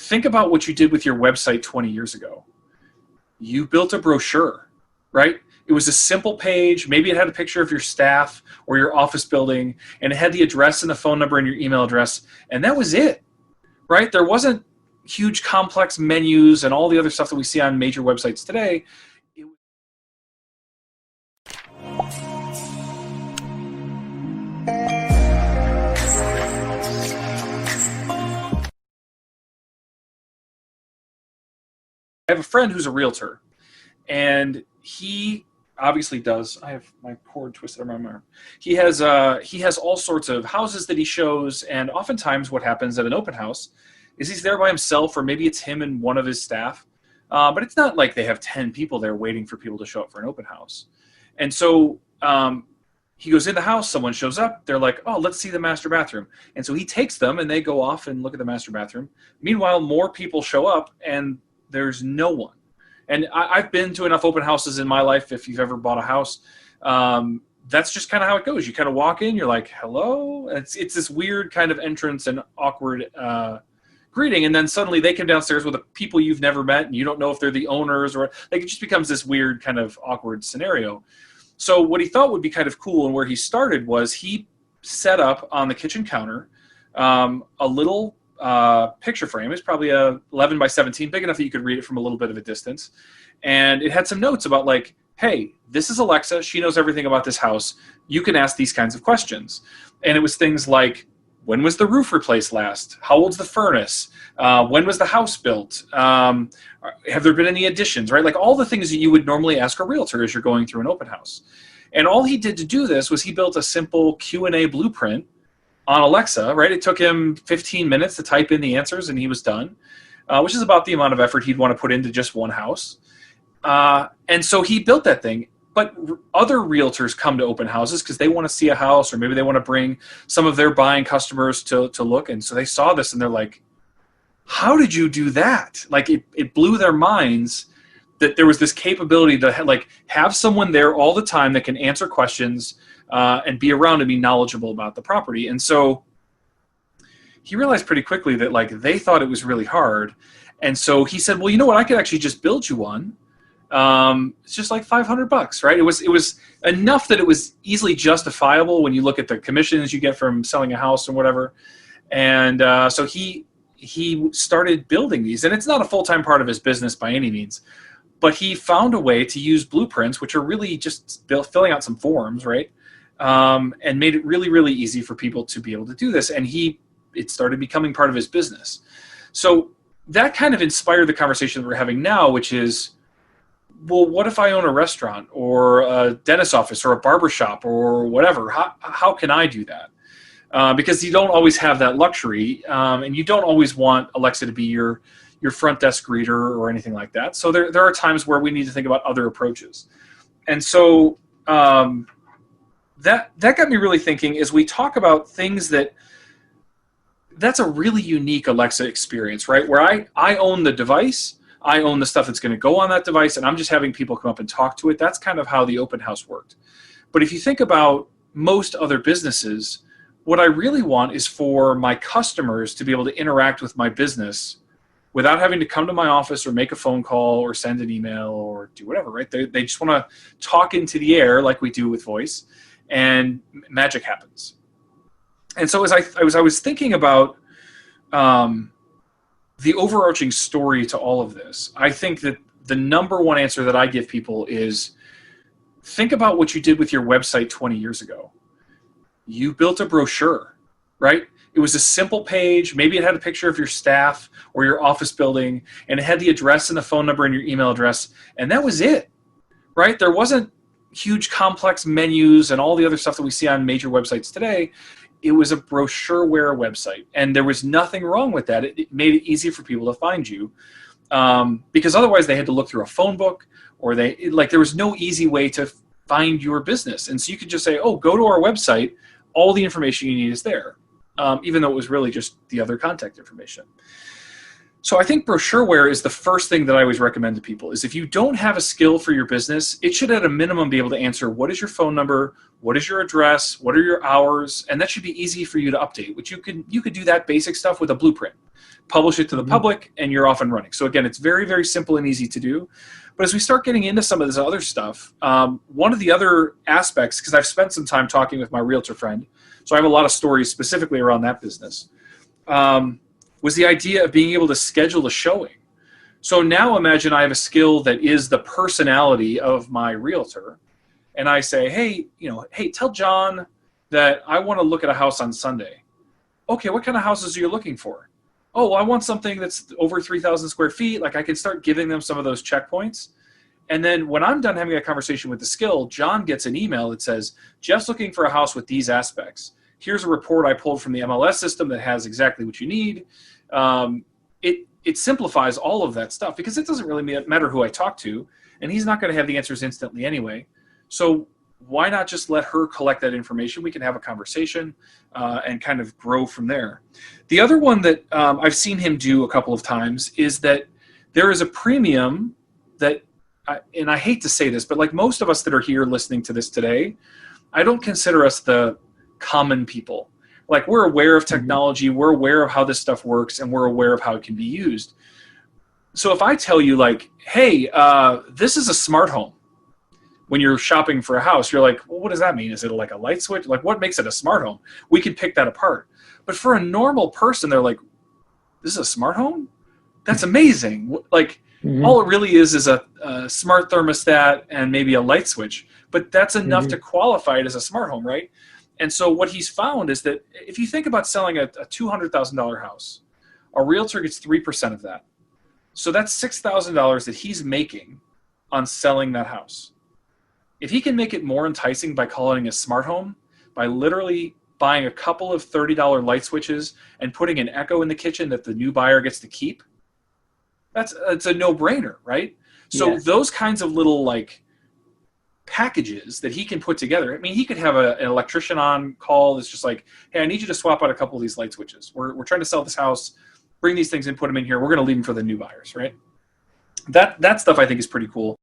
Think about what you did with your website 20 years ago. You built a brochure, right? It was a simple page. Maybe it had a picture of your staff or your office building, and it had the address and the phone number and your email address, and that was it, right? There wasn't huge complex menus and all the other stuff that we see on major websites today. I have a friend who's a realtor, and he obviously does. I have my cord twisted around my arm. He has all sorts of houses that he shows, and oftentimes what happens at an open house is he's there by himself, or maybe it's him and one of his staff. But it's not like they have 10 people there waiting for people to show up for an open house. And so he goes in the house, someone shows up, they're like, oh, let's see the master bathroom. And so he takes them and they go off and look at the master bathroom. Meanwhile, more people show up and there's no one. And I've been to enough open houses in my life, if you've ever bought a house, that's just kind of how it goes. You kind of walk in, you're like, hello? It's this weird kind of entrance and awkward greeting, and then suddenly they come downstairs with people you've never met, and you don't know if they're the owners, or like it just becomes this weird kind of awkward scenario. So what he thought would be kind of cool, and where he started, was he set up on the kitchen counter a little picture frame. It's probably a 11 by 17, big enough that you could read it from a little bit of a distance. And it had some notes about like, hey, this is Alexa. She knows everything about this house. You can ask these kinds of questions. And it was things like, when was the roof replaced last? How old's the furnace? When was the house built? Have there been any additions, right? Like all the things that you would normally ask a realtor as you're going through an open house. And all he did to do this was he built a simple Q&A blueprint on Alexa, right? It took him 15 minutes to type in the answers and he was done, which is about the amount of effort he'd want to put into just one house. And so he built that thing. But other realtors come to open houses because they want to see a house, or maybe they want to bring some of their buying customers to look. And so they saw this and they're like, how did you do that? Like it blew their minds that there was this capability to have someone there all the time that can answer questions and be around and be knowledgeable about the property. And so he realized pretty quickly that like they thought it was really hard. And so he said, well, you know what? I could actually just build you one. It's just like $500, right? It was enough that it was easily justifiable when you look at the commissions you get from selling a house or whatever. And so he started building these, and it's not a full-time part of his business by any means, but he found a way to use blueprints, which are really just filling out some forms, right? And made it really, really easy for people to be able to do this. And it started becoming part of his business. So that kind of inspired the conversation that we're having now, which is, well, what if I own a restaurant or a dentist's office or a barbershop or whatever? How can I do that? Because you don't always have that luxury, and you don't always want Alexa to be your front desk greeter or anything like that. So there are times where we need to think about other approaches. And so that got me really thinking as we talk about things that's a really unique Alexa experience, right? Where I own the device, I own the stuff that's going to go on that device, and I'm just having people come up and talk to it. That's kind of how the open house worked. But if you think about most other businesses, what I really want is for my customers to be able to interact with my business without having to come to my office or make a phone call or send an email or do whatever, right? They just want to talk into the air like we do with voice, and magic happens. And so as I was thinking about the overarching story to all of this, I think that the number one answer that I give people is, think about what you did with your website 20 years ago. You built a brochure, right? It was a simple page. Maybe it had a picture of your staff or your office building, and it had the address and the phone number and your email address, and that was it, right? There wasn't huge complex menus and all the other stuff that we see on major websites today. It was a brochureware website, and there was nothing wrong with that. It made it easy for people to find you, because otherwise they had to look through a phone book, or there was no easy way to find your business. And so you could just say, oh, go to our website. All the information you need is there, even though it was really just the other contact information. So I think brochureware is the first thing that I always recommend to people is if you don't have a skill for your business, it should at a minimum be able to answer what is your phone number, what is your address, what are your hours, and that should be easy for you to update, which you could do that basic stuff with a blueprint. Publish it to the public and you're off and running. So again, it's very, very simple and easy to do. But as we start getting into some of this other stuff, one of the other aspects, because I've spent some time talking with my realtor friend, so I have a lot of stories specifically around that business, was the idea of being able to schedule a showing. So now imagine I have a skill that is the personality of my realtor, and I say, hey, hey, tell John that I want to look at a house on Sunday. Okay, what kind of houses are you looking for? Oh, well, I want something that's over 3,000 square feet. Like I can start giving them some of those checkpoints. And then when I'm done having a conversation with the skill, John gets an email that says, Jeff's looking for a house with these aspects. Here's a report I pulled from the MLS system that has exactly what you need. It simplifies all of that stuff because it doesn't really matter who I talk to, and he's not going to have the answers instantly anyway. So why not just let her collect that information? We can have a conversation and kind of grow from there. The other one that I've seen him do a couple of times is that there is a premium that, and I hate to say this, but like most of us that are here listening to this today, I don't consider us the common people. Like we're aware of technology, we're aware of how this stuff works, and we're aware of how it can be used. So if I tell you like, hey, this is a smart home, when you're shopping for a house, you're like, well, what does that mean? Is it like a light switch? Like what makes it a smart home? We can pick that apart. But for a normal person, they're like, this is a smart home? That's amazing. Like all it really is a smart thermostat and maybe a light switch. But that's enough to qualify it as a smart home, right? And so what he's found is that if you think about selling a $200,000 house, a realtor gets 3% of that. So that's $6,000 that he's making on selling that house. If he can make it more enticing by calling it a smart home, by literally buying a couple of $30 light switches and putting an Echo in the kitchen that the new buyer gets to keep, it's a no-brainer, right? So those kinds of little like packages that he can put together. I mean, he could have an electrician on call that's just like, hey, I need you to swap out a couple of these light switches. We're trying to sell this house. Bring these things and put them in here. We're going to leave them for the new buyers, right? That stuff I think is pretty cool.